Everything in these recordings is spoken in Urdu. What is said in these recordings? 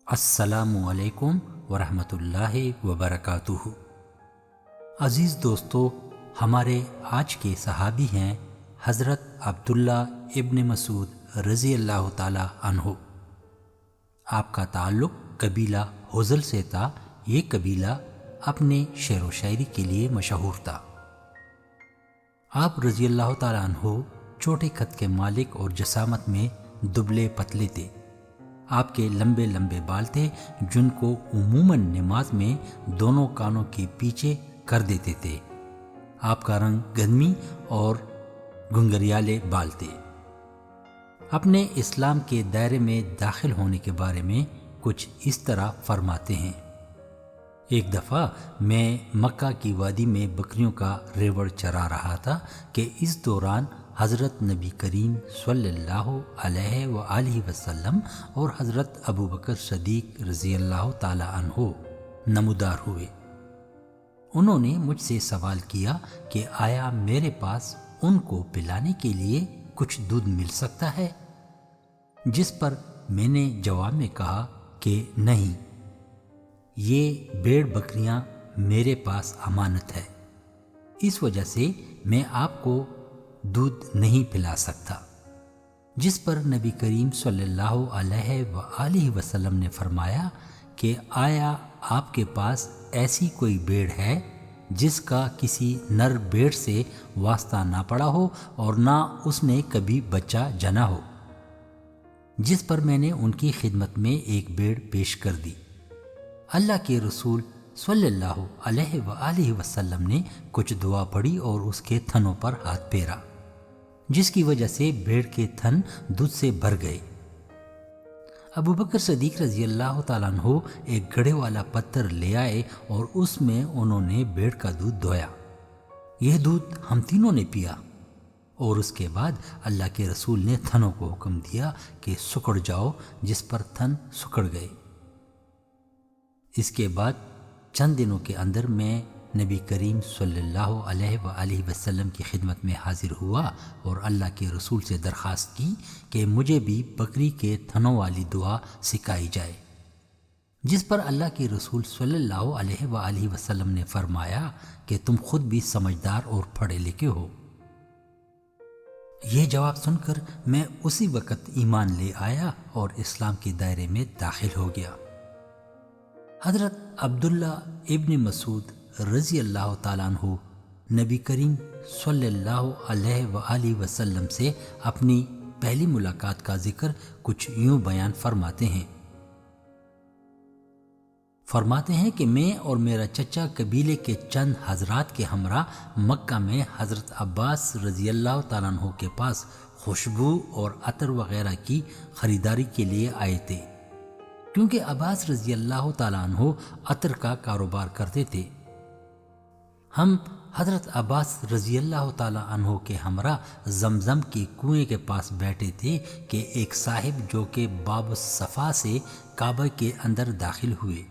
السلام علیکم ورحمۃ اللہ وبرکاتہ۔ عزیز دوستو، ہمارے آج کے صحابی ہیں حضرت عبداللہ ابن مسعود رضی اللہ تعالی عنہ۔ آپ کا تعلق قبیلہ حزل سے تھا۔ یہ قبیلہ اپنے شعر و شاعری کے لیے مشہور تھا۔ آپ رضی اللہ تعالی عنہ چھوٹے قد کے مالک اور جسامت میں دبلے پتلے تھے۔ آپ کے لمبے لمبے بال تھے جن کو عموماً نماز میں دونوں کانوں کے پیچھے کر دیتے تھے۔ آپ کا رنگ گندمی اور گنگریالے بال تھے۔ اپنے اسلام کے دائرے میں داخل ہونے کے بارے میں کچھ اس طرح فرماتے ہیں: ایک دفعہ میں مکہ کی وادی میں بکریوں کا ریوڑ چرا رہا تھا کہ اس دوران حضرت نبی کریم صلی اللہ علیہ وآلہ وسلم اور حضرت ابوبکر صدیق رضی اللہ تعالی عنہ نمودار ہوئے۔ انہوں نے مجھ سے سوال کیا کہ آیا میرے پاس ان کو پلانے کے لیے کچھ دودھ مل سکتا ہے؟ جس پر میں نے جواب میں کہا کہ نہیں، یہ بھیڑ بکریاں میرے پاس امانت ہے، اس وجہ سے میں آپ کو دودھ نہیں پلا سکتا۔ جس پر نبی کریم صلی اللہ علیہ وآلہ وسلم نے فرمایا کہ آیا آپ کے پاس ایسی کوئی بھیڑ ہے جس کا کسی نر بھیڑ سے واسطہ نہ پڑا ہو اور نہ اس نے کبھی بچہ جنا ہو؟ جس پر میں نے ان کی خدمت میں ایک بھیڑ پیش کر دی۔ اللہ کے رسول صلی اللہ علیہ وآلہ وسلم نے کچھ دعا پڑھی اور اس کے تھنوں پر ہاتھ پھیرا، جس کی وجہ سے بھیڑ کے تھن دودھ سے بھر گئے۔ ابوبکر صدیق رضی اللہ تعالیٰ عنہ ایک گڑھے والا پتھر لے آئے اور اس میں انہوں نے بھیڑ کا دودھ دھویا۔ یہ دودھ ہم تینوں نے پیا، اور اس کے بعد اللہ کے رسول نے تھنوں کو حکم دیا کہ سکڑ جاؤ، جس پر تھن سکڑ گئے۔ اس کے بعد چند دنوں کے اندر میں نبی کریم صلی اللہ علیہ وآلہ وسلم کی خدمت میں حاضر ہوا اور اللہ کے رسول سے درخواست کی کہ مجھے بھی بکری کے تھنوں والی دعا سکھائی جائے، جس پر اللہ کے رسول صلی اللہ علیہ وآلہ وسلم نے فرمایا کہ تم خود بھی سمجھدار اور پڑھے لکھے ہو۔ یہ جواب سن کر میں اسی وقت ایمان لے آیا اور اسلام کے دائرے میں داخل ہو گیا۔ حضرت عبداللہ ابن مسعود رضی اللہ تعالیٰ عنہ نبی کریم صلی اللہ علیہ وآلہ وسلم سے اپنی پہلی ملاقات کا ذکر کچھ یوں بیان فرماتے ہیں کہ میں اور میرا چچا قبیلے کے چند حضرات کے ہمراہ مکہ میں حضرت عباس رضی اللہ تعالیٰ عنہ کے پاس خوشبو اور عطر وغیرہ کی خریداری کے لیے آئے تھے، کیونکہ عباس رضی اللہ تعالیٰ عنہ عطر کا کاروبار کرتے تھے۔ ہم حضرت عباس رضی اللہ تعالیٰ عنہ کے ہمراہ زمزم کے کنویں کے پاس بیٹھے تھے کہ ایک صاحب جو کہ باب الصفا سے کعبہ کے اندر داخل ہوئے۔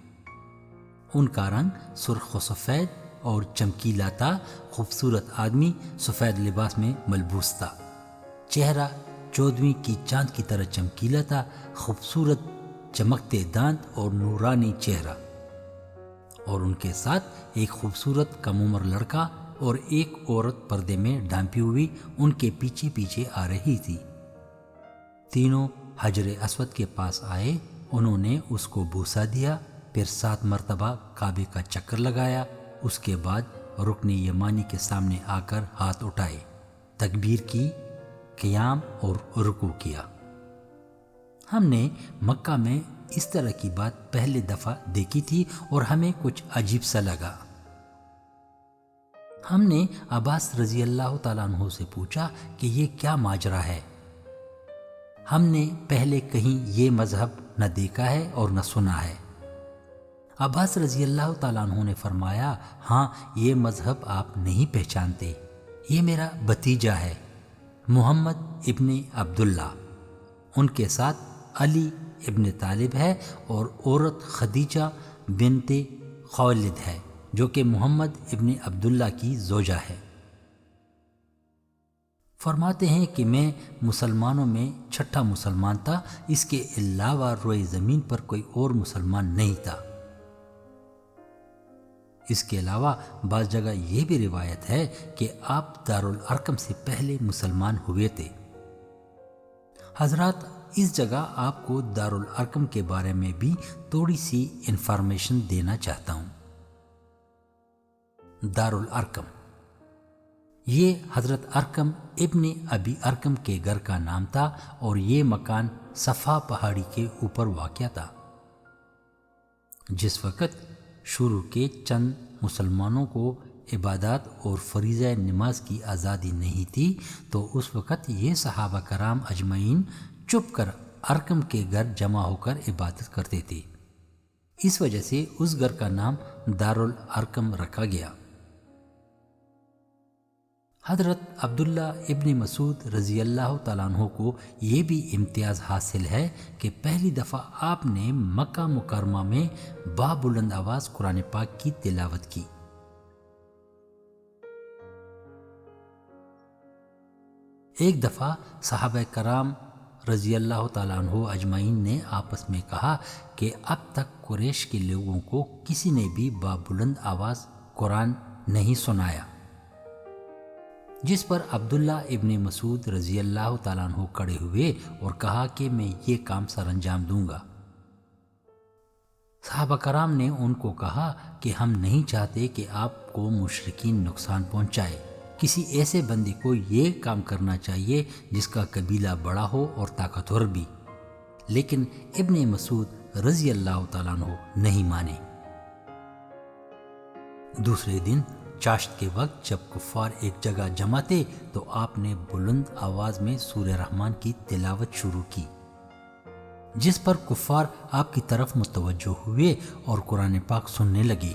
ان کا رنگ سرخ و سفید اور چمکیلا تھا۔ خوبصورت آدمی سفید لباس میں ملبوس تھا۔ چہرہ 14ویں کی چاند کی طرح چمکیلا تھا۔ خوبصورت چمکتے دانت اور نورانی چہرہ، اور ان کے ساتھ ایک خوبصورت کم عمر لڑکا اور ایک عورت پردے میں ڈھانپی ہوئی ان کے پیچھے پیچھے آ رہی تھی۔ تینوں حجر اسود کے پاس آئے، انہوں نے اس کو بوسہ دیا، پھر 7 مرتبہ کعبے کا چکر لگایا، اس کے بعد رکن یمانی کے سامنے آ کر ہاتھ اٹھائے، تکبیر کی، قیام اور رکوع کیا۔ ہم نے مکہ میں اس طرح کی بات پہلے دفعہ دیکھی تھی اور ہمیں کچھ عجیب سا لگا۔ ہم نے عباس رضی اللہ تعالیٰ عنہ سے پوچھا کہ یہ کیا ماجرا ہے؟ ہم نے پہلے کہیں یہ مذہب نہ دیکھا ہے اور نہ سنا ہے۔ عباس رضی اللہ تعالیٰ عنہ نے فرمایا، ہاں، یہ مذہب آپ نہیں پہچانتے، یہ میرا بھتیجا ہے، محمد ابن عبداللہ، ان کے ساتھ علی ابن طالب ہے اور عورت خدیجہ بنت خویلد ہے جو کہ محمد ابن عبداللہ کی زوجہ ہے۔ فرماتے ہیں کہ میں مسلمانوں میں چھٹا مسلمان تھا، اس کے علاوہ روئے زمین پر کوئی اور مسلمان نہیں تھا۔ اس کے علاوہ بعض جگہ یہ بھی روایت ہے کہ آپ دارالارقم سے پہلے مسلمان ہوئے تھے۔ حضرات، اس جگہ آپ کو دارالارقم کے بارے میں بھی تھوڑی سی انفارمیشن دینا چاہتا ہوں۔ دارالارقم یہ حضرت ارقم ابن ابی ارقم کے گھر کا نام تھا اور یہ مکان صفا پہاڑی کے اوپر واقع تھا۔ جس وقت شروع کے چند مسلمانوں کو عبادات اور فریضہ نماز کی آزادی نہیں تھی تو اس وقت یہ صحابہ کرام اجمعین چپ کر ارقم کے گھر جمع ہو کر عبادت کرتے تھے۔ اس وجہ سے اس گھر کا نام دارالارقم رکھا گیا۔ حضرت عبداللہ ابن مسعود رضی اللہ تعالیٰ عنہ کو یہ بھی امتیاز حاصل ہے کہ پہلی دفعہ آپ نے مکہ مکرمہ میں بلند آواز قرآن پاک کی تلاوت کی۔ ایک دفعہ صحابہ کرام رضی اللہ تعالیٰ عنہ اجمعین نے آپس میں کہا کہ اب تک قریش کے لوگوں کو کسی نے بھی بلند آواز قرآن نہیں سنایا، جس پر عبداللہ ابن مسعود رضی اللہ تعالیٰ عنہ کھڑے ہوئے اور کہا کہ میں یہ کام سر انجام دوں گا۔ صحابہ کرام نے ان کو کہا کہ ہم نہیں چاہتے کہ آپ کو مشرکین نقصان پہنچائے، کسی ایسے بندے کو یہ کام کرنا چاہیے جس کا قبیلہ بڑا ہو اور طاقتور بھی، لیکن ابن مسعود رضی اللہ تعالیٰ عنہ نہیں مانے۔ دوسرے دن چاشت کے وقت جب کفار ایک جگہ جمع تھے تو آپ نے بلند آواز میں سورہ رحمان کی تلاوت شروع کی، جس پر کفار آپ کی طرف متوجہ ہوئے اور قرآن پاک سننے لگے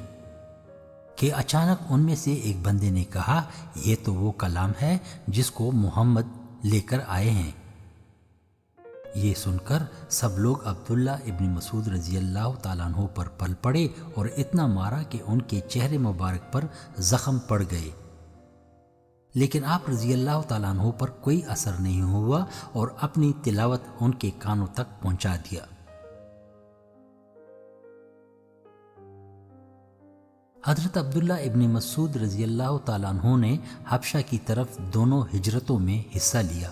کہ اچانک ان میں سے ایک بندے نے کہا، یہ تو وہ کلام ہے جس کو محمد لے کر آئے ہیں۔ یہ سن کر سب لوگ عبداللہ ابن مسعود رضی اللہ تعالیٰ عنہ پر پل پڑے اور اتنا مارا کہ ان کے چہرے مبارک پر زخم پڑ گئے، لیکن آپ رضی اللہ تعالیٰ عنہ پر کوئی اثر نہیں ہوا اور اپنی تلاوت ان کے کانوں تک پہنچا دیا۔ حضرت عبداللہ ابن مسعود رضی اللہ تعالیٰ عنہ نے حبشہ کی طرف دونوں ہجرتوں میں حصہ لیا۔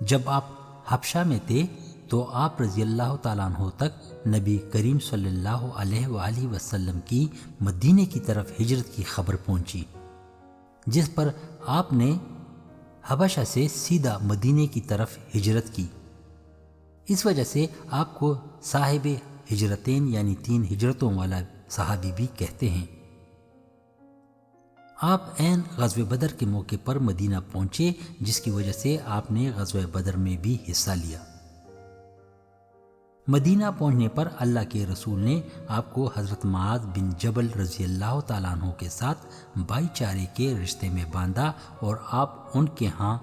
جب آپ حبشہ میں تھے تو آپ رضی اللہ تعالیٰ عنہ تک نبی کریم صلی اللہ علیہ وآلہ وسلم کی مدینے کی طرف ہجرت کی خبر پہنچی، جس پر آپ نے حبشہ سے سیدھا مدینے کی طرف ہجرت کی۔ اس وجہ سے آپ کو صاحب ہجرتین یعنی 3 ہجرتوں والا صحابی بھی کہتے ہیں۔ آپ عین غزوہ بدر کے موقع پر مدینہ پہنچے، جس کی وجہ سے آپ نے غزوہ بدر میں بھی حصہ لیا۔ مدینہ پہنچنے پر اللہ کے رسول نے آپ کو حضرت معاذ بن جبل رضی اللہ تعالیٰ عنہ کے ساتھ بھائی چارے کے رشتے میں باندھا اور آپ ان کے ہاں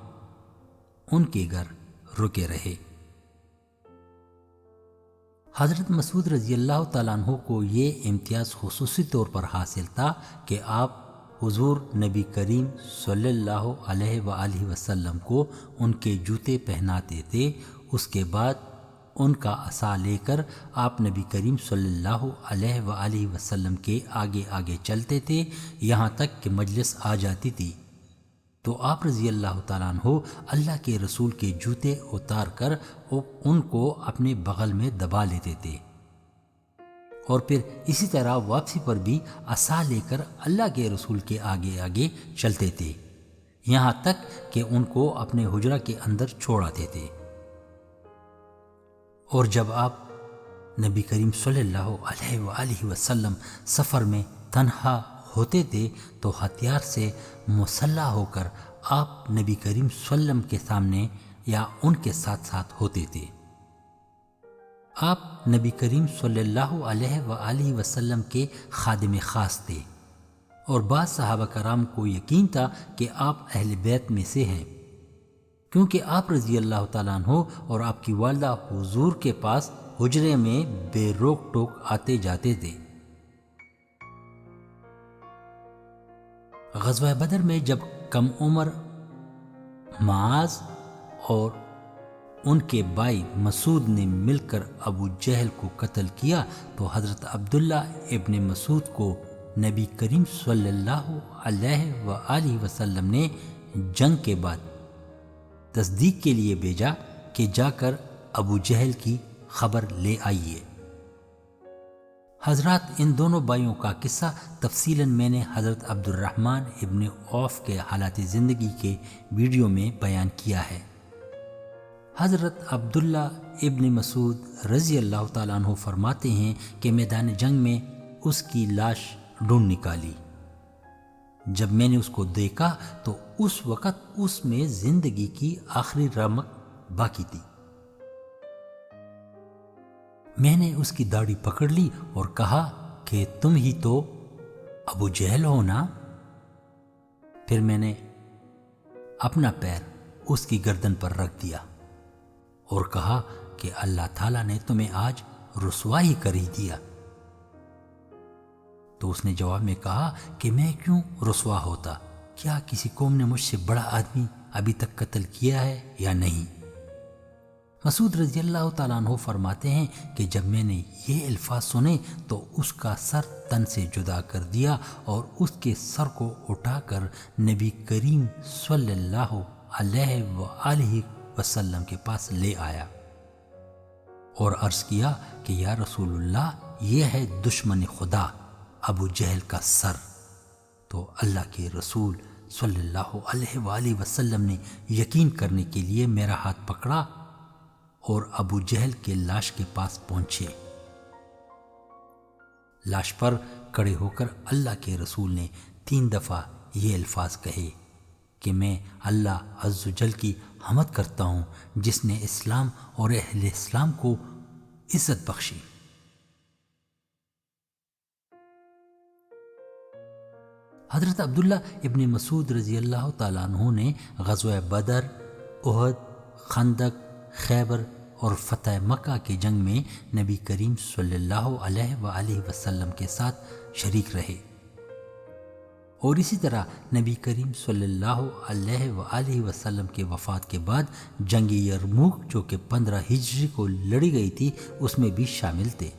ان کے گھر رکے رہے۔ حضرت مسعود رضی اللہ تعالیٰ عنہ کو یہ امتیاز خصوصی طور پر حاصل تھا کہ آپ حضور نبی کریم صلی اللہ علیہ وآلہ وسلم کو ان کے جوتے پہناتے تھے، اس کے بعد ان کا عصا لے کر آپ نبی کریم صلی اللہ علیہ وآلہ وسلم کے آگے آگے چلتے تھے، یہاں تک کہ مجلس آ جاتی تھی تو آپ رضی اللہ تعالیٰ عنہ اللہ کے رسول کے جوتے اتار کر ان کو اپنے بغل میں دبا لیتے تھے، اور پھر اسی طرح واپسی پر بھی عصا لے کر اللہ کے رسول کے آگے آگے چلتے تھے، یہاں تک کہ ان کو اپنے حجرہ کے اندر چھوڑ آتے تھے۔ اور جب آپ نبی کریم صلی اللہ علیہ وآلہ وسلم سفر میں تنہا ہوتے تھے تو ہتھیار سے مسلح ہو کر آپ نبی کریم صلی اللہ علیہ وسلم کے سامنے یا ان کے ساتھ ساتھ ہوتے تھے۔ آپ نبی کریم صلی اللہ علیہ وآلہ وسلم کے خادم خاص تھے، اور بعض صحابہ کرام کو یقین تھا کہ آپ اہل بیت میں سے ہیں، کیونکہ آپ رضی اللہ تعالیٰ عنہ اور آپ کی والدہ حضور کے پاس حجرے میں بے روک ٹوک آتے جاتے تھے۔ غزوہ بدر میں جب کم عمر معاذ اور ان کے بھائی مسعود نے مل کر ابو جہل کو قتل کیا تو حضرت عبداللہ ابن مسعود کو نبی کریم صلی اللہ علیہ وآلہ وسلم نے جنگ کے بعد تصدیق کے لیے بھیجا کہ جا کر ابو جہل کی خبر لے آئیے۔ حضرات، ان دونوں بھائیوں کا قصہ تفصیلاً میں نے حضرت عبد الرحمن ابن عوف کے حالات زندگی کے ویڈیو میں بیان کیا ہے۔ حضرت عبداللہ ابن مسعود رضی اللہ تعالیٰ عنہ فرماتے ہیں کہ میدان جنگ میں اس کی لاش ڈھونڈ نکالی۔ جب میں نے اس کو دیکھا تو اس وقت اس میں زندگی کی آخری رمق باقی تھی۔ میں نے اس کی داڑھی پکڑ لی اور کہا کہ تم ہی تو ابو جہل ہو نا؟ پھر میں نے اپنا پیر اس کی گردن پر رکھ دیا اور کہا کہ اللہ تعالیٰ نے تمہیں آج رسوا ہی کر ہی دیا۔ تو اس نے جواب میں کہا کہ میں کیوں رسوا ہوتا؟ کیا کسی قوم نے مجھ سے بڑا آدمی ابھی تک قتل کیا ہے یا نہیں؟ مسعود رضی اللہ تعالیٰ عنہ فرماتے ہیں کہ جب میں نے یہ الفاظ سنے تو اس کا سر تن سے جدا کر دیا اور اس کے سر کو اٹھا کر نبی کریم صلی اللہ علیہ وآلہ وسلم کے پاس لے آیا اور عرض کیا کہ یا رسول اللہ، یہ ہے دشمن خدا ابو جہل کا سر۔ تو اللہ کے رسول صلی اللہ علیہ وآلہ وسلم نے یقین کرنے کے لیے میرا ہاتھ پکڑا اور ابو جہل کے لاش کے پاس پہنچے۔ لاش پر کھڑے ہو کر اللہ کے رسول نے 3 دفعہ یہ الفاظ کہے کہ میں اللہ عز و جل کی حمد کرتا ہوں جس نے اسلام اور اہل اسلام کو عزت بخشی۔ حضرت عبداللہ ابن مسعود رضی اللہ تعالیٰ عنہ نے غزوہ بدر، احد، خندق، خیبر اور فتح مکہ کی جنگ میں نبی کریم صلی اللہ علیہ وآلہ وسلم کے ساتھ شریک رہے، اور اسی طرح نبی کریم صلی اللہ علیہ وآلہ وسلم کے وفات کے بعد جنگ یرموک جو کہ 15 ہجری کو لڑی گئی تھی اس میں بھی شامل تھے۔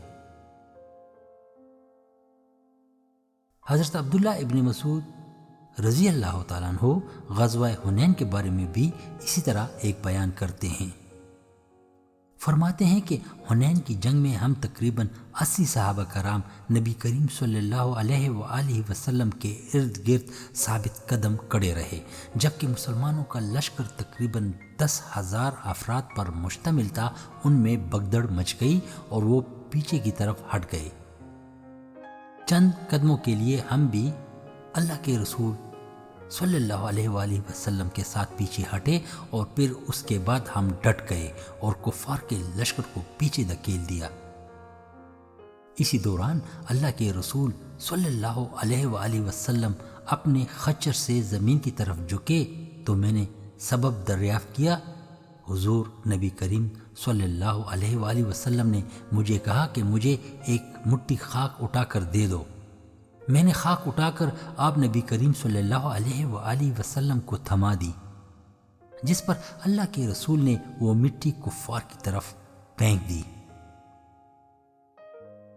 حضرت عبداللہ ابن مسعود رضی اللہ تعالیٰ عنہ غزوہ حنین کے بارے میں بھی اسی طرح ایک بیان کرتے ہیں۔ فرماتے ہیں کہ حنین کی جنگ میں ہم تقریباً 80 صحابہ کرام نبی کریم صلی اللہ علیہ وآلہ وسلم کے ارد گرد ثابت قدم کھڑے رہے، جبکہ مسلمانوں کا لشکر تقریباً 10,000 افراد پر مشتمل تھا۔ ان میں بگدڑ مچ گئی اور وہ پیچھے کی طرف ہٹ گئے۔ چند قدموں کے لیے ہم بھی اللہ کے رسول صلی اللہ علیہ وآلہ وسلم کے ساتھ پیچھے ہٹے اور پھر اس کے بعد ہم ڈٹ گئے اور کفار کے لشکر کو پیچھے دھکیل دیا۔ اسی دوران اللہ کے رسول صلی اللہ علیہ وآلہ وسلم اپنے خچر سے زمین کی طرف جھکے تو میں نے سبب دریافت کیا۔ حضور نبی کریم صلی اللہ علیہ وآلہ وسلم نے مجھے کہا کہ مجھے ایک مٹھی خاک اٹھا کر دے دو۔ میں نے خاک اٹھا کر آپ نبی کریم صلی اللہ علیہ وآلہ وسلم کو تھما دی، جس پر اللہ کے رسول نے وہ مٹی کفار کی طرف پھینک دی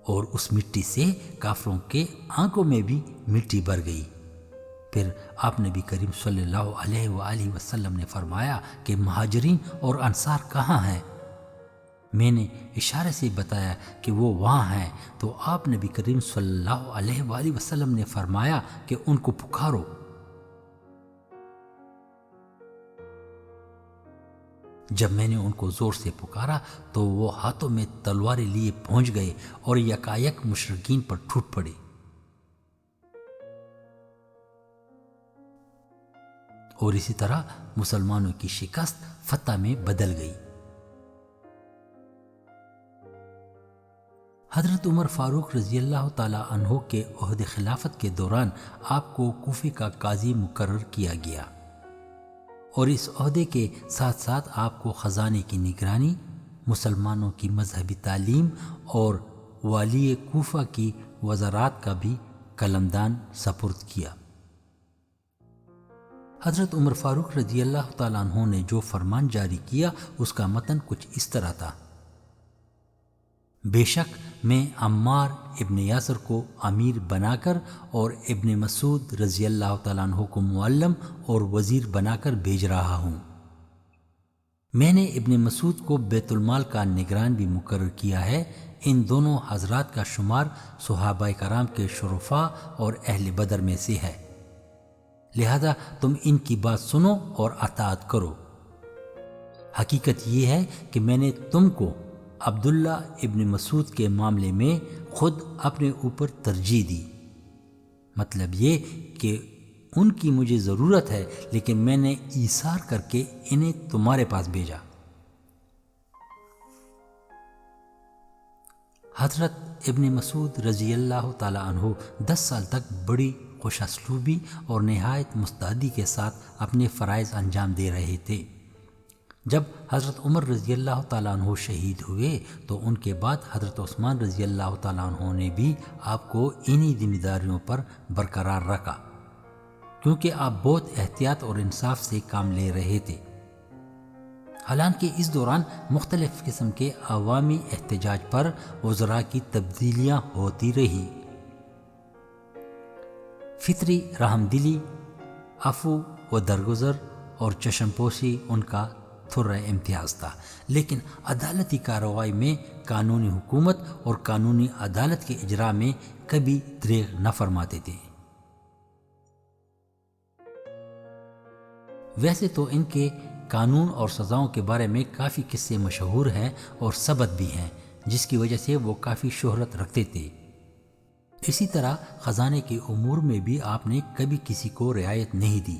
اور اس مٹی سے کافروں کے آنکھوں میں بھی مٹی بھر گئی۔ پھر آپ نبی کریم صلی اللہ علیہ وآلہ وسلم نے فرمایا کہ مہاجرین اور انصار کہاں ہیں؟ میں نے اشارے سے بتایا کہ وہ وہاں ہیں، تو آپ نبی کریم صلی اللہ علیہ وآلہ وسلم نے فرمایا کہ ان کو پکارو۔ جب میں نے ان کو زور سے پکارا تو وہ ہاتھوں میں تلواریں لیے پہنچ گئے اور یکایک مشرکین پر ٹوٹ پڑے۔ اور اسی طرح مسلمانوں کی شکست فتح میں بدل گئی۔ حضرت عمر فاروق رضی اللہ تعالی عنہ کے عہد خلافت کے دوران آپ کو کوفے کا قاضی مقرر کیا گیا اور اس عہدے کے ساتھ ساتھ آپ کو خزانے کی نگرانی، مسلمانوں کی مذہبی تعلیم اور والی کوفہ کی وزارات کا بھی قلمدان سپرد کیا۔ حضرت عمر فاروق رضی اللہ تعالیٰ عنہ نے جو فرمان جاری کیا اس کا متن کچھ اس طرح تھا: بے شک میں عمار ابن یاسر کو امیر بنا کر اور ابن مسعود رضی اللہ تعالیٰ عنہ کو معلم اور وزیر بنا کر بھیج رہا ہوں۔ میں نے ابن مسعود کو بیت المال کا نگران بھی مقرر کیا ہے۔ ان دونوں حضرات کا شمار صحابہ کرام کے شرفاء اور اہل بدر میں سے ہے، لہذا تم ان کی بات سنو اور اطاعت کرو۔ حقیقت یہ ہے کہ میں نے تم کو عبداللہ ابن مسعود کے معاملے میں خود اپنے اوپر ترجیح دی، مطلب یہ کہ ان کی مجھے ضرورت ہے لیکن میں نے ایثار کر کے انہیں تمہارے پاس بھیجا۔ حضرت ابن مسعود رضی اللہ تعالی عنہ 10 سال تک بڑی خوش اسلوبی اور نہایت مستعدی کے ساتھ اپنے فرائض انجام دے رہے تھے۔ جب حضرت عمر رضی اللہ تعالیٰ عنہ شہید ہوئے تو ان کے بعد حضرت عثمان رضی اللہ تعالیٰ عنہ نے بھی آپ کو انہی ذمہ داریوں پر برقرار رکھا، کیونکہ آپ بہت احتیاط اور انصاف سے کام لے رہے تھے۔ حالانکہ اس دوران مختلف قسم کے عوامی احتجاج پر وزراء کی تبدیلیاں ہوتی رہی۔ فطری رحم دلی، عفو و درگزر اور چشم پوشی ان کا تھر امتیاز تھا، لیکن عدالتی کارروائی میں قانونی حکومت اور قانونی عدالت کے اجراء میں کبھی دریغ نہ فرماتے تھے۔ ویسے تو ان کے قانون اور سزاؤں کے بارے میں کافی قصے مشہور ہیں اور ثبت بھی ہیں، جس کی وجہ سے وہ کافی شہرت رکھتے تھے۔ اسی طرح خزانے کے امور میں بھی آپ نے کبھی کسی کو رعایت نہیں دی۔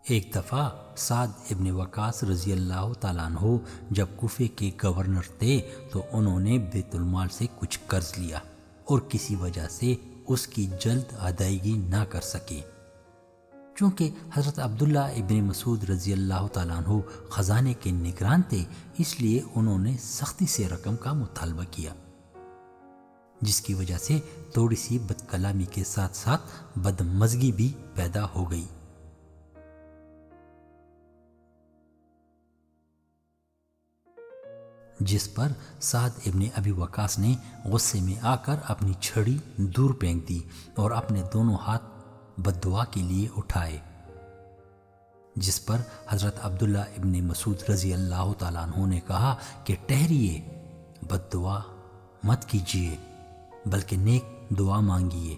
ایک دفعہ سعد ابن وقاص رضی اللہ تعالیٰ عنہ جب کوفے کے گورنر تھے تو انہوں نے بیت المال سے کچھ قرض لیا اور کسی وجہ سے اس کی جلد ادائیگی نہ کر سکے۔ چونکہ حضرت عبداللہ ابن مسعود رضی اللہ تعالیٰ عنہ خزانے کے نگران تھے، اس لیے انہوں نے سختی سے رقم کا مطالبہ کیا، جس کی وجہ سے تھوڑی سی بد کلامی کے ساتھ ساتھ بدمزگی بھی پیدا ہو گئی۔ جس پر سعد ابن ابی وقاص نے غصے میں آ کر اپنی چھڑی دور پھینک دی اور اپنے دونوں ہاتھ بد دعا کے لیے اٹھائے، جس پر حضرت عبداللہ ابن مسعود رضی اللہ تعالیٰ عنہ نے کہا کہ ٹھہریے، بد دعا مت کیجیے بلکہ نیک دعا مانگیے۔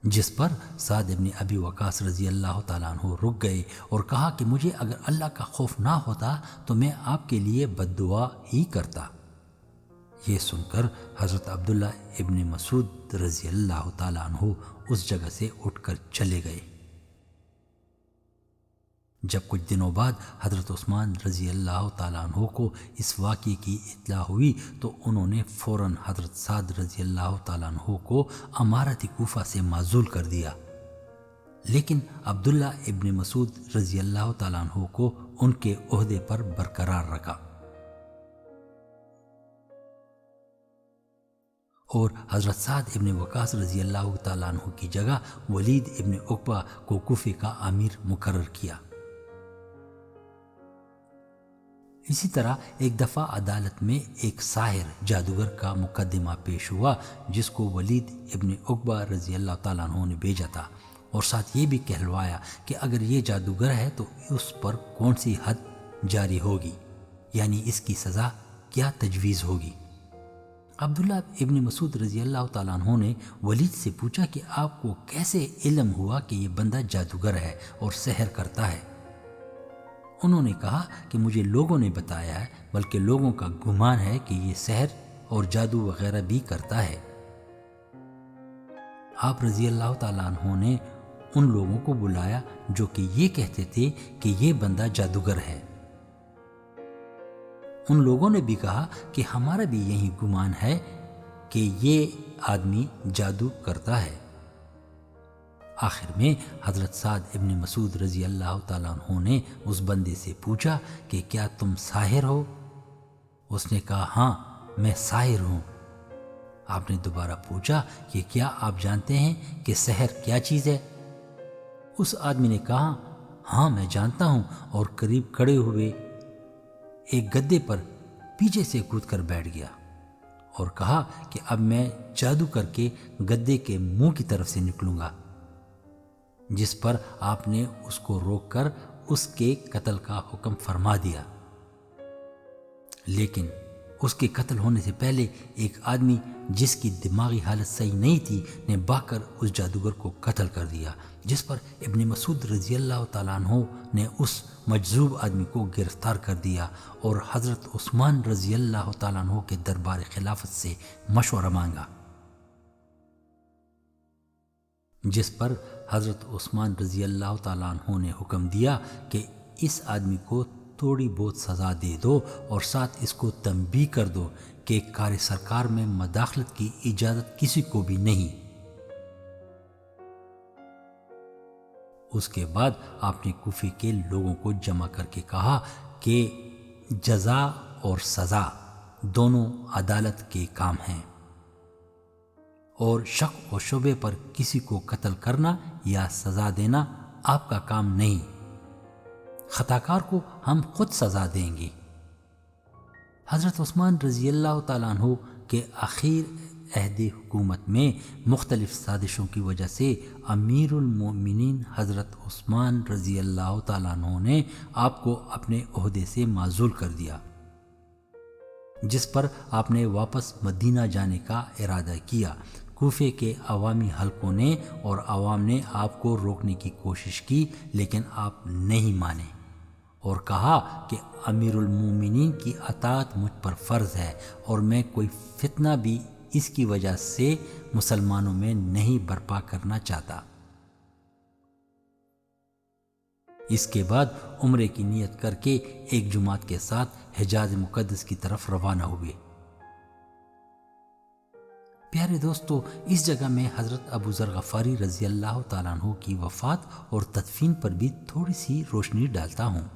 جس پر سعد ابن ابی وقاص رضی اللہ تعالیٰ عنہ رک گئے اور کہا کہ مجھے اگر اللہ کا خوف نہ ہوتا تو میں آپ کے لیے بد دعا ہی کرتا۔ یہ سن کر حضرت عبداللہ ابن مسعود رضی اللہ تعالیٰ عنہ اس جگہ سے اٹھ کر چلے گئے۔ جب کچھ دنوں بعد حضرت عثمان رضی اللہ تعالیٰ عنہ کو اس واقعے کی اطلاع ہوئی تو انہوں نے فوراً حضرت سعد رضی اللہ تعالیٰ عنہ کو امارت کوفہ سے معزول کر دیا، لیکن عبداللہ ابن مسعود رضی اللہ تعالیٰ عنہ کو ان کے عہدے پر برقرار رکھا اور حضرت سعد ابن وقاص رضی اللہ تعالیٰ عنہ کی جگہ ولید ابن عقبہ کو کوفے کا امیر مقرر کیا۔ اسی طرح ایک دفعہ عدالت میں ایک ساحر جادوگر کا مقدمہ پیش ہوا جس کو ولید ابن عقبہ رضی اللہ تعالیٰ عنہ نے بھیجا تھا، اور ساتھ یہ بھی کہلوایا کہ اگر یہ جادوگر ہے تو اس پر کون سی حد جاری ہوگی، یعنی اس کی سزا کیا تجویز ہوگی۔ عبداللہ ابن مسعود رضی اللہ تعالیٰ عنہ نے ولید سے پوچھا کہ آپ کو کیسے علم ہوا کہ یہ بندہ جادوگر ہے اور سحر کرتا ہے؟ انہوں نے کہا کہ مجھے لوگوں نے بتایا ہے، بلکہ لوگوں کا گمان ہے کہ یہ سحر اور جادو وغیرہ بھی کرتا ہے۔ آپ رضی اللہ تعالیٰ عنہ نے ان لوگوں کو بلایا جو کہ یہ کہتے تھے کہ یہ بندہ جادوگر ہے۔ ان لوگوں نے بھی کہا کہ ہمارا بھی یہی گمان ہے کہ یہ آدمی جادو کرتا ہے۔ آخر میں حضرت سعد ابن مسعود رضی اللہ تعالیٰ عنہ نے اس بندے سے پوچھا کہ کیا تم ساحر ہو؟ اس نے کہا ہاں میں ساحر ہوں۔ آپ نے دوبارہ پوچھا کہ کیا آپ جانتے ہیں کہ سحر کیا چیز ہے؟ اس آدمی نے کہا ہاں میں جانتا ہوں، اور قریب کھڑے ہوئے ایک گدے پر پیچھے سے کود کر بیٹھ گیا اور کہا کہ اب میں جادو کر کے گدے کے منہ کی طرف سے نکلوں گا، جس پر آپ نے اس کو روک کر اس کے قتل کا حکم فرما دیا۔ لیکن اس کے قتل ہونے سے پہلے ایک آدمی جس کی دماغی حالت صحیح نہیں تھی نے بھاگ کر اس جادوگر کو قتل کر دیا، جس پر ابن مسعود رضی اللہ تعالیٰ عنہ نے اس مجذوب آدمی کو گرفتار کر دیا اور حضرت عثمان رضی اللہ تعالیٰ عنہ کے دربار خلافت سے مشورہ مانگا، جس پر حضرت عثمان رضی اللہ تعالیٰ عنہ نے حکم دیا کہ اس آدمی کو تھوڑی بہت سزا دے دو اور ساتھ اس کو تنبیہ کر دو کہ کار سرکار میں مداخلت کی اجازت کسی کو بھی نہیں۔ اس کے بعد آپ نے کوفے کے لوگوں کو جمع کر کے کہا کہ جزا اور سزا دونوں عدالت کے کام ہیں، اور شک و شبے پر کسی کو قتل کرنا یا سزا دینا آپ کا کام نہیں، خطاکار کو ہم خود سزا دیں گے۔ حضرت عثمان رضی اللہ تعالیٰ عنہ کے آخر عہد حکومت میں مختلف سازشوں کی وجہ سے امیر المومنین حضرت عثمان رضی اللہ تعالیٰ عنہ نے آپ کو اپنے عہدے سے معزول کر دیا، جس پر آپ نے واپس مدینہ جانے کا ارادہ کیا۔ کوفے کے عوامی حلقوں نے اور عوام نے آپ کو روکنے کی کوشش کی، لیکن آپ نہیں مانے اور کہا کہ امیر المومنین کی اطاعت مجھ پر فرض ہے اور میں کوئی فتنہ بھی اس کی وجہ سے مسلمانوں میں نہیں برپا کرنا چاہتا۔ اس کے بعد عمرے کی نیت کر کے ایک جماعت کے ساتھ حجاز مقدس کی طرف روانہ ہوئے۔ پیارے دوستو، اس جگہ میں حضرت ابو ذر غفاری رضی اللہ تعالیٰ عنہ کی وفات اور تدفین پر بھی تھوڑی سی روشنی ڈالتا ہوں۔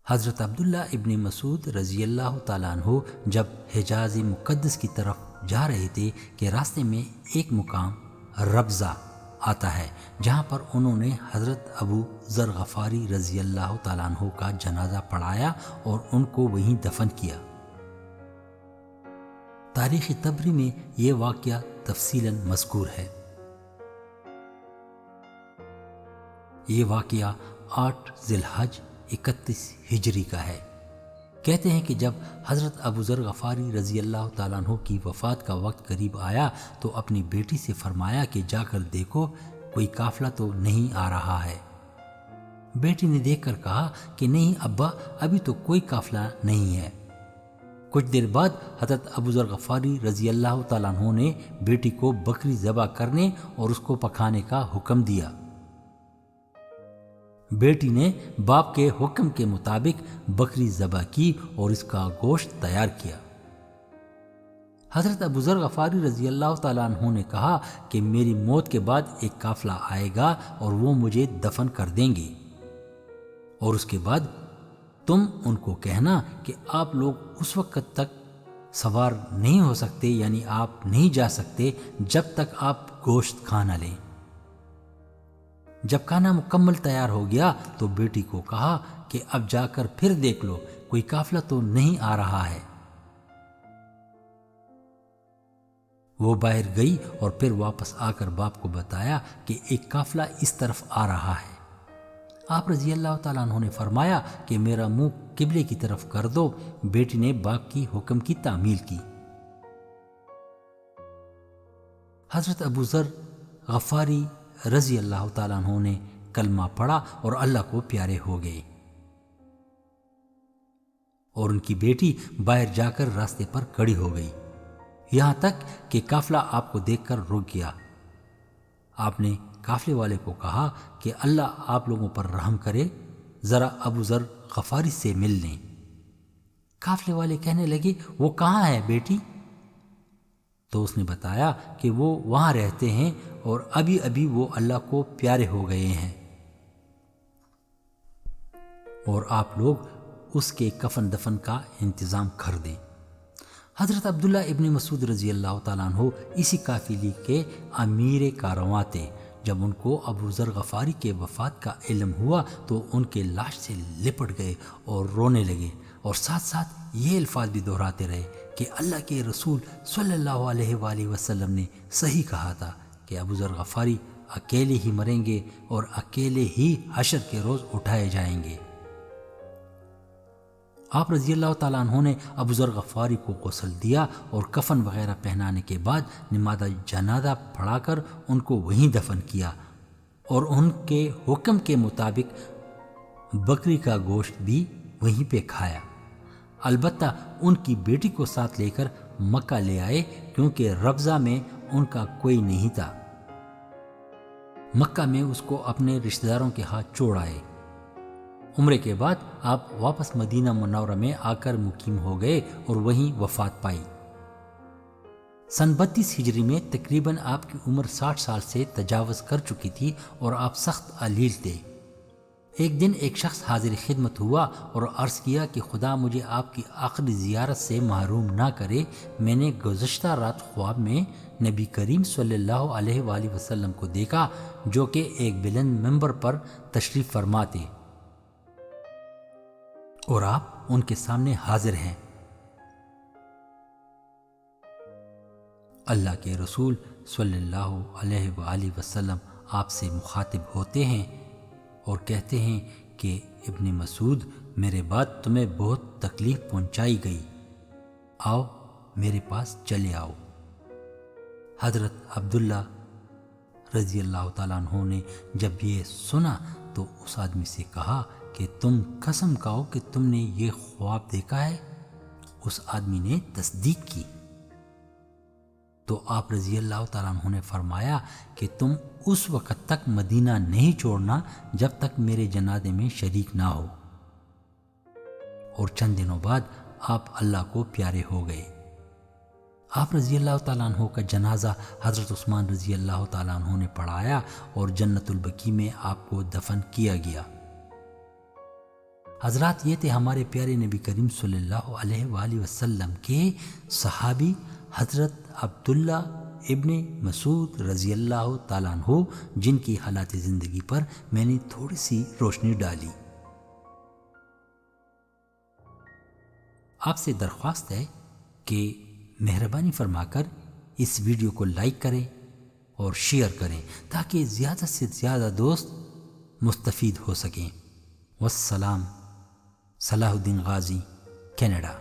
حضرت عبداللہ ابن مسعود رضی اللہ تعالیٰ عنہ جب حجاز مقدس کی طرف جا رہے تھے کہ راستے میں ایک مقام ربضہ آتا ہے، جہاں پر انہوں نے حضرت ابو ذر غفاری رضی اللہ تعالیٰ عنہ کا جنازہ پڑھایا اور ان کو وہیں دفن کیا۔ تاریخ طبری میں یہ واقعہ تفصیلاً مذکور ہے۔ یہ واقعہ 8 ذی الحج 31 ہجری کا ہے۔ کہتے ہیں کہ جب حضرت ابو ذر غفاری رضی اللہ تعالیٰ عنہ کی وفات کا وقت قریب آیا تو اپنی بیٹی سے فرمایا کہ جا کر دیکھو کوئی قافلہ تو نہیں آ رہا ہے۔ بیٹی نے دیکھ کر کہا کہ نہیں ابا، ابھی تو کوئی قافلہ نہیں ہے۔ کچھ دیر بعد حضرت ابو ذر غفاری رضی اللہ تعالیٰ عنہ نے بیٹی کو بکری ذبح کرنے اور اس کو پکانے کا حکم دیا۔ بیٹی نے باپ کے حکم کے مطابق بکری ذبح کی اور اس کا گوشت تیار کیا۔ حضرت ابو ذر غفاری رضی اللہ تعالیٰ عنہ نے کہا کہ میری موت کے بعد ایک قافلہ آئے گا اور وہ مجھے دفن کر دیں گے، اور اس کے بعد تم ان کو کہنا کہ آپ لوگ اس وقت تک سوار نہیں ہو سکتے، یعنی آپ نہیں جا سکتے جب تک آپ گوشت کھانا لیں۔ جب کھانا مکمل تیار ہو گیا تو بیٹی کو کہا کہ اب جا کر پھر دیکھ لو کوئی قافلہ تو نہیں آ رہا ہے۔ وہ باہر گئی اور پھر واپس آ کر باپ کو بتایا کہ ایک قافلہ اس طرف آ رہا ہے۔ آپ رضی اللہ تعالیٰ عنہ نے فرمایا کہ میرا منہ قبلے کی طرف کر دو۔ بیٹی نے باپ کی حکم کی تعمیل کی۔ حضرت ابو ذر غفاری رضی اللہ تعالیٰ عنہ نے کلمہ پڑھا اور اللہ کو پیارے ہو گئے، اور ان کی بیٹی باہر جا کر راستے پر کھڑی ہو گئی، یہاں تک کہ قافلہ آپ کو دیکھ کر رک گیا۔ آپ نے قافلے والے کو کہا کہ اللہ آپ لوگوں پر رحم کرے، ذرا ابو ذر غفاری سے مل لیں۔ قافلے والے کہنے لگے وہ کہاں ہے بیٹی؟ تو اس نے بتایا کہ وہ وہاں رہتے ہیں اور ابھی ابھی وہ اللہ کو پیارے ہو گئے ہیں اور آپ لوگ اس کے کفن دفن کا انتظام کر دیں۔ حضرت عبداللہ ابن مسعود رضی اللہ تعالیٰ عنہ اسی قافلے کے امیر کارواں تھے۔ جب ان کو ابو ذر غفاری کے وفات کا علم ہوا تو ان کے لاش سے لپٹ گئے اور رونے لگے اور ساتھ ساتھ یہ الفاظ بھی دہراتے رہے کہ اللہ کے رسول صلی اللہ علیہ وآلہ وسلم نے صحیح کہا تھا کہ ابو ذر غفاری اکیلے ہی مریں گے اور اکیلے ہی حشر کے روز اٹھائے جائیں گے۔ آپ رضی اللہ تعالیٰ عنہ نے ابو ذر غفاری کو غسل دیا اور کفن وغیرہ پہنانے کے بعد نماز جنازہ پڑھا کر ان کو وہیں دفن کیا اور ان کے حکم کے مطابق بکری کا گوشت بھی وہیں پہ کھایا۔ البتہ ان کی بیٹی کو ساتھ لے کر مکہ لے آئے کیونکہ ربضہ میں ان کا کوئی نہیں تھا۔ مکہ میں اس کو اپنے رشتہ داروں کے ہاتھ چھوڑ آئے۔ عمرے کے بعد آپ واپس مدینہ منورہ میں آ کر مقیم ہو گئے اور وہیں وفات پائی۔ سن 32 ہجری میں تقریباً آپ کی عمر 60 سال سے تجاوز کر چکی تھی اور آپ سخت علیل تھے۔ ایک دن ایک شخص حاضر خدمت ہوا اور عرض کیا کہ خدا مجھے آپ کی آخری زیارت سے محروم نہ کرے، میں نے گزشتہ رات خواب میں نبی کریم صلی اللہ علیہ وآلہ وسلم کو دیکھا جو کہ ایک بلند منبر پر تشریف فرما تھے اور آپ ان کے سامنے حاضر ہیں۔ اللہ کے رسول صلی اللہ علیہ وآلہ وسلم آپ سے مخاطب ہوتے ہیں اور کہتے ہیں کہ ابن مسعود، میرے بعد تمہیں بہت تکلیف پہنچائی گئی، آؤ میرے پاس چلے آؤ۔ حضرت عبداللہ رضی اللہ تعالیٰ عنہ نے جب یہ سنا تو اس آدمی سے کہا کہ تم قسم کھاؤ کہ تم نے یہ خواب دیکھا ہے۔ اس آدمی نے تصدیق کی تو آپ رضی اللہ تعالیٰ عنہ نے فرمایا کہ تم اس وقت تک مدینہ نہیں چھوڑنا جب تک میرے جنازے میں شریک نہ ہو۔ اور چند دنوں بعد آپ اللہ کو پیارے ہو گئے۔ آپ رضی اللہ تعالیٰ عنہ کا جنازہ حضرت عثمان رضی اللہ تعالیٰ عنہ نے پڑھایا اور جنت البقیع میں آپ کو دفن کیا گیا۔ حضرات، یہ تھے ہمارے پیارے نبی کریم صلی اللہ علیہ وآلہ وسلم کے صحابی حضرت عبداللہ ابن مسعود رضی اللہ تعالیٰ عنہ، جن کی حالات زندگی پر میں نے تھوڑی سی روشنی ڈالی۔ آپ سے درخواست ہے کہ مہربانی فرما کر اس ویڈیو کو لائک کریں اور شیئر کریں تاکہ زیادہ سے زیادہ دوست مستفید ہو سکیں۔ والسلام، صلاح الدین غازی، کینیڈا۔